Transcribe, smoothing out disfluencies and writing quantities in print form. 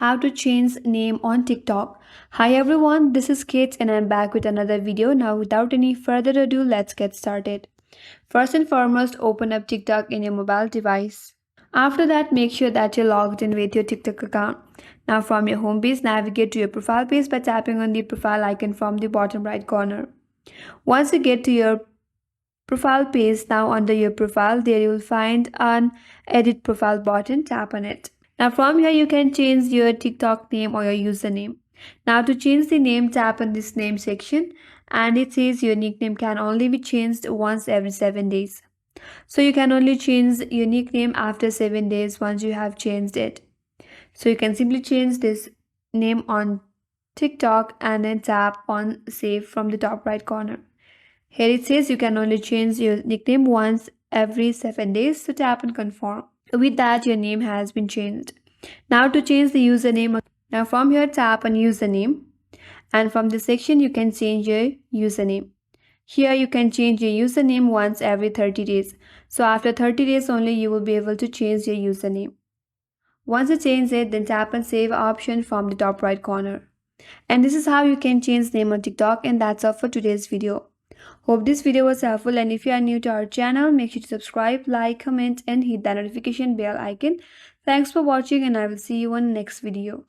How to change name on TikTok. Hi everyone, this is Kate and I'm back with another video. Now without any further ado, let's get started. First and foremost, open up TikTok in your mobile device. After that, make sure that you're logged in with your TikTok account. Now from your home page, navigate to your profile page by tapping on the profile icon from the bottom right corner. Once you get to your profile page, now under your profile, there you will find an edit profile button. Tap on it. Now from here you can change your TikTok name or your username. Now to change the name, tap on this name section and it says your nickname can only be changed once every 7 days. So you can only change your nickname after 7 days once you have changed it. So you can simply change this name on TikTok and then tap on save from the top right corner. Here it says you can only change your nickname once every 7 days, so tap and confirm. With that, your name has been changed. Now to change the username, now from here tap on username and from this section you can change your username. Here you can change your username once every 30 days. So after 30 days only you will be able to change your username. Once you change it, then tap on save option from the top right corner. And this is how you can change name on TikTok, and that's all for today's video. Hope this video was helpful, and if you are new to our channel, make sure to subscribe, like, comment and hit that notification bell icon. Thanks for watching and I will see you on next video.